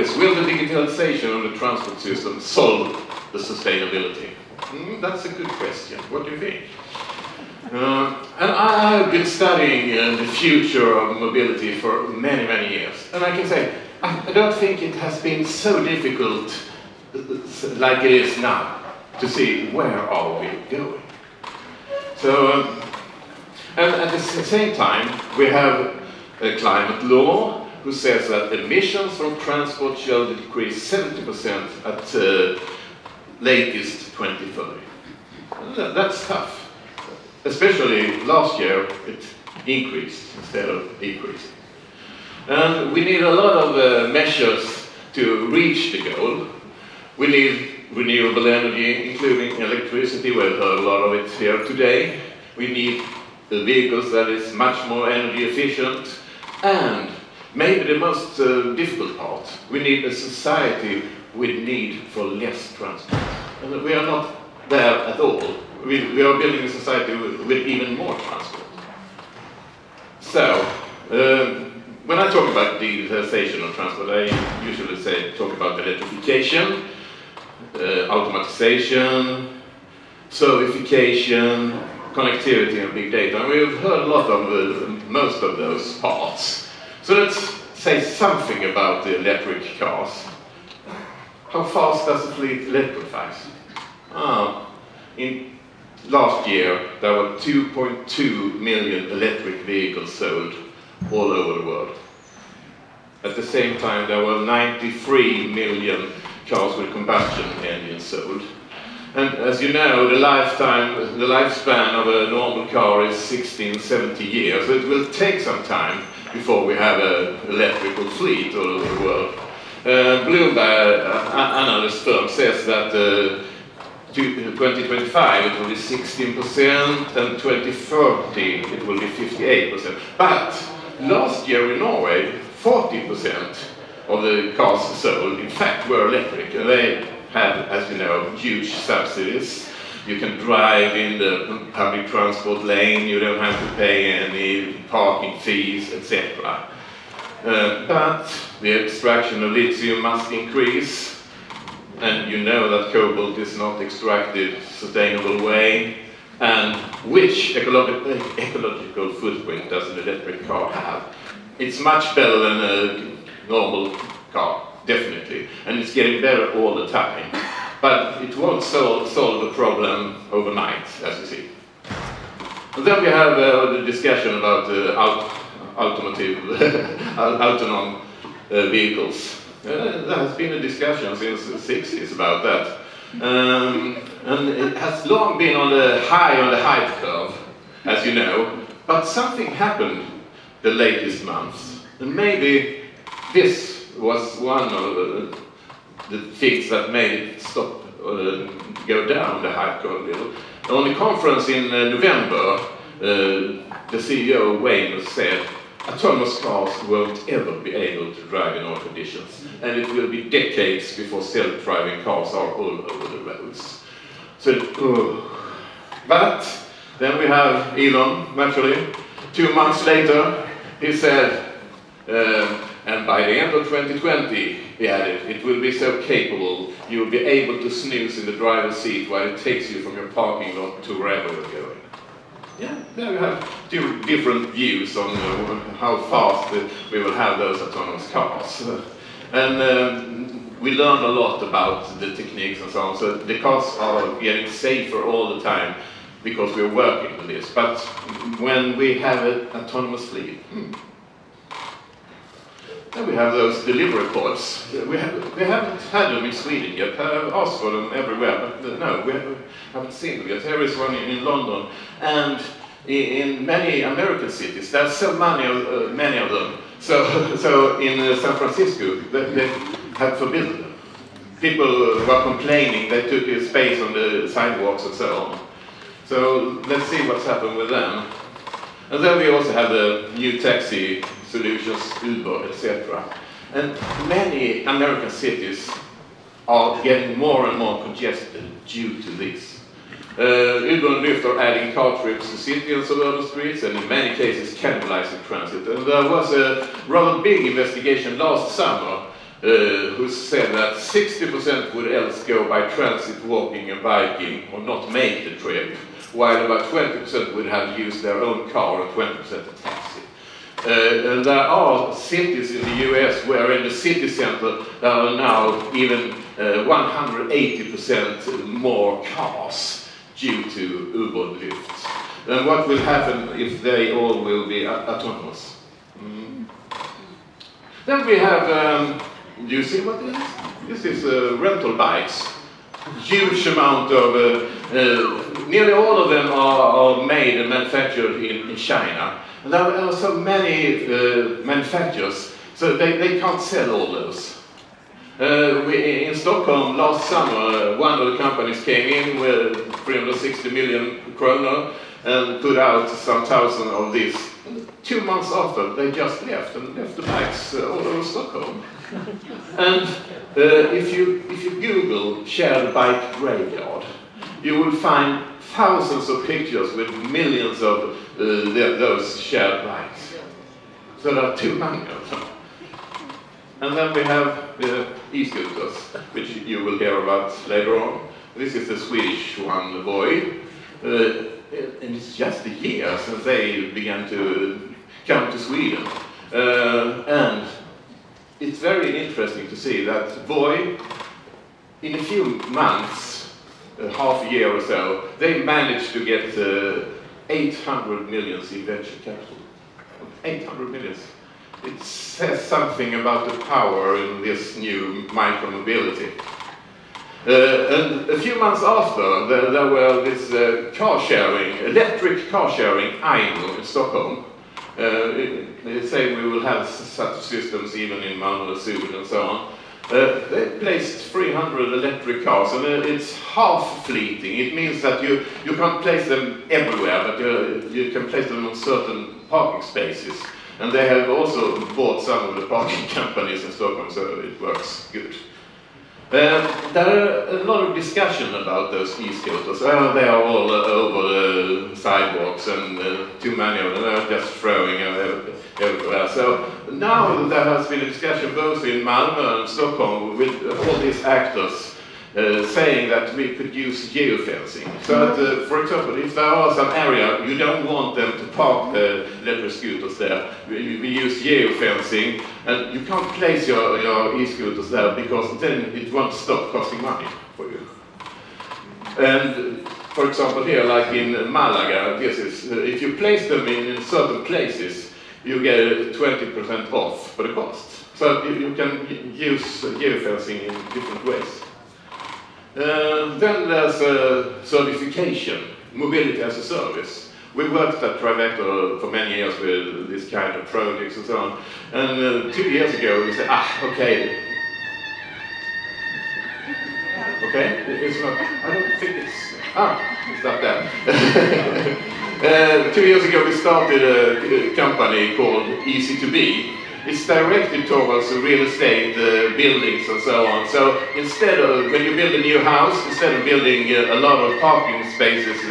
is, will the digitalization of the transport system solve the sustainability? That's a good question. What do you think? And I've been studying the future of mobility for many, many years. And I can say, I don't think it has been so difficult like it is now to see where are we going. So, and at the same time, we have a climate law who says that emissions from transport shall decrease 70% at latest 2030. That's tough. Especially last year, it increased instead of decreasing. And we need a lot of measures to reach the goal. We need renewable energy, including electricity. We've heard a lot of it here today. We need vehicles that is much more energy efficient. And maybe the most difficult part, we need a society with need for less transport. And we are not there at all. We are building a society with even more transport. So, when I talk about digitalization of transport, I usually talk about electrification, automatization, servification, connectivity and big data. And we've heard a lot of most of those parts. So let's say something about the electric cars. How fast does the fleet electrify? In last year, there were 2.2 million electric vehicles sold all over the world. At the same time, there were 93 million cars with combustion engines sold. And as you know, the lifespan of a normal car is 16, 70 years. So it will take some time before we have an electrical fleet all over the world. Bloomberg analyst firm says that 2025 it will be 16% and 2030 it will be 58%. But last year in Norway, 40% of the cars sold in fact were electric. And they have, as you know, huge subsidies. You can drive in the public transport lane, you don't have to pay any parking fees, etc. But the extraction of lithium must increase, and you know that cobalt is not extracted in a sustainable way. And which ecological footprint does an electric car have? It's much better than a normal car, definitely, and it's getting better all the time. But it won't solve the problem overnight, as you see. And then we have the discussion about autonomous vehicles. There has been a discussion since the 60s about that. And it has long been on the hype curve, as you know. But something happened the latest months. And maybe this was one of the things that made it stop, go down the hype curve a little. On the conference in November, the CEO of Wayne said, autonomous cars won't ever be able to drive in all conditions, and it will be decades before self-driving cars are all over the roads. So, but then we have Elon, naturally. 2 months later, he said, and by the end of 2020, he added, it will be so capable, you will be able to snooze in the driver's seat while it takes you from your parking lot to wherever you're going. Yeah, there we have two different views on how fast we will have those autonomous cars. And we learned a lot about the techniques and so on, so the cars are getting safer all the time because we're working with this. But when we have an autonomous fleet, then we have those delivery pods. We haven't had them in Sweden yet. I've asked for them everywhere, but no, we haven't seen them yet. There is one in London, and in many American cities. There's so many of them. So in San Francisco, they have forbidden them. People were complaining they took space on the sidewalks and so on. So let's see what's happened with them. And then we also have the new taxi solutions, Uber, etc. And many American cities are getting more and more congested due to this. Uber and Lyft are adding car trips to city and suburban streets, and in many cases cannibalizing transit. And there was a rather big investigation last summer who said that 60% would else go by transit, walking and biking, or not make the trip, while about 20% would have used their own car and 20% a taxi. And there are cities in the US where in the city center there are now even 180% more cars due to Uber and Lyft. And what will happen if they all will be autonomous? Then we have, do you see what this is? This is rental bikes. Huge amount of, nearly all of them are made and manufactured in China. And there are so many manufacturers, so they can't sell all those. In Stockholm last summer, one of the companies came in with 360 million kronor and put out some thousand of these. 2 months after, they just left the bikes all over Stockholm. And if you Google shared bike graveyard, you will find thousands of pictures with millions of those shared bikes. So there are too many of them. And then we have the e-scooters, which you will hear about later on. This is the Swedish one, Voi. And it's just a year since they began to come to Sweden. And it's very interesting to see that Voi, in a few months, half a year or so, they managed to get 800 million in venture capital. 800 million. It says something about the power in this new micromobility. And a few months after, there were this car sharing, electric car sharing, Ideon in Stockholm. They say we will have such systems even in Malmö, Sweden and so on. They placed 300 electric cars, and it's half fleeting. It means that you can't place them everywhere, but you can place them on certain parking spaces. And they have also bought some of the parking companies in Stockholm, so it works good. There are a lot of discussion about those e-scooters. They are all over the sidewalks, and too many of them are just throwing everywhere. So now there has been a discussion both in Malmö and Stockholm with all these actors saying that we could use geofencing. So that, for example, if there are some area you don't want them to park the electric scooters there, we use geofencing, and you can't place your e-scooters there because then it won't stop costing money for you. And for example here, like in Malaga, this is, if you place them in certain places, you get 20% off for the cost. So you can use geofencing in different ways. Then there's certification, mobility as a service. We worked at Trivector for many years with this kind of projects and so on. And 2 years ago we said, okay. Okay, it's not, I don't think it's not that. 2 years ago we started a company called Easy2Be. It's directed towards real estate, buildings and so on. So instead of, when you build a new house, instead of building a lot of parking spaces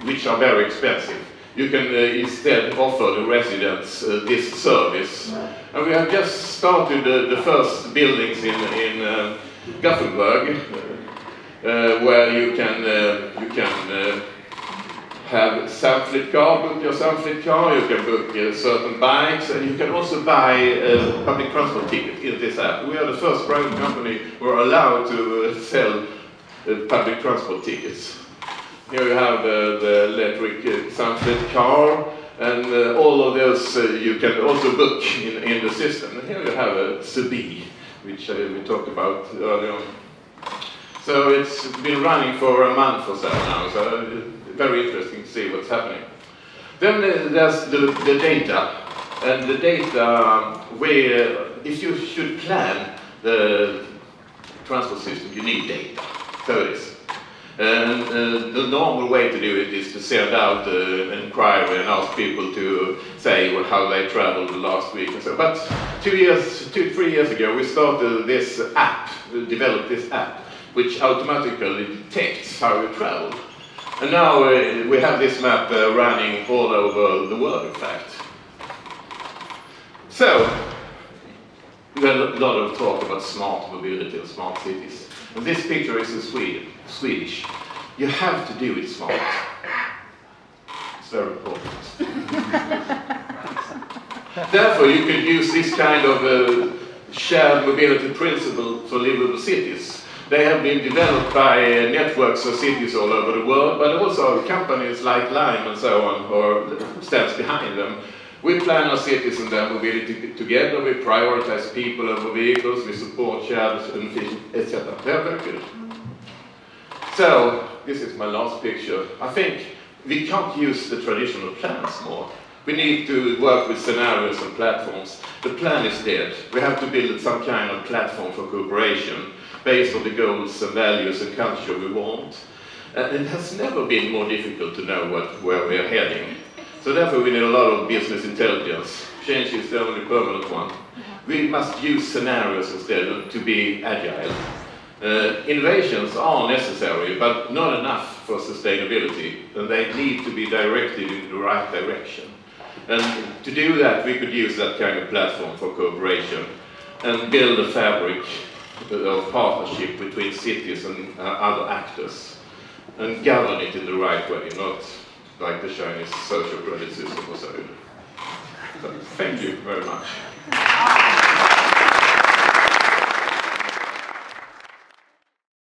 which are very expensive, you can instead offer the residents this service. And we have just started the first buildings in Gothenburg, where you can have Samflit car, book your Samflit car, you can book certain bikes, and you can also buy a public transport ticket in this app. We are the first private company who are allowed to sell public transport tickets. Here you have the electric Samflit car, and all of those you can also book in the system. And here you have a Subi, which we talked about earlier on. So it's been running for a month or so now, so very interesting to see what's happening. Then there's the data, and the data where, if you should plan the transport system, you need data. So it is. And the normal way to do it is to send out an inquiry and ask people to say how they traveled the last week and so. But 3 years ago, we started this app, developed this app, which automatically detects how you traveled. And now we have this map running all over the world, in fact. So, There's a lot of talk about smart mobility and smart cities. And this picture is in Swedish. You have to do it smart. It's very important. Therefore, you could use this kind of shared mobility principle for livable cities. They have been developed by networks of cities all over the world, but also companies like Lime and so on, or stands behind them. We plan our cities and their mobility together, we prioritize people over vehicles, we support shared and efficient, etc. They're very good. So, this is my last picture. I think we can't use the traditional plans more. We need to work with scenarios and platforms. The plan is dead. We have to build some kind of platform for cooperation based on the goals and values and culture we want. And it has never been more difficult to know where we are heading. So therefore we need a lot of business intelligence. Change is the only permanent one. We must use scenarios instead to be agile. Innovations are necessary, but not enough for sustainability, and they need to be directed in the right direction. And to do that, we could use that kind of platform for cooperation and build a fabric of partnership between cities and other actors, and govern it in the right way, not like the Chinese social credit system or so. Thank you very much.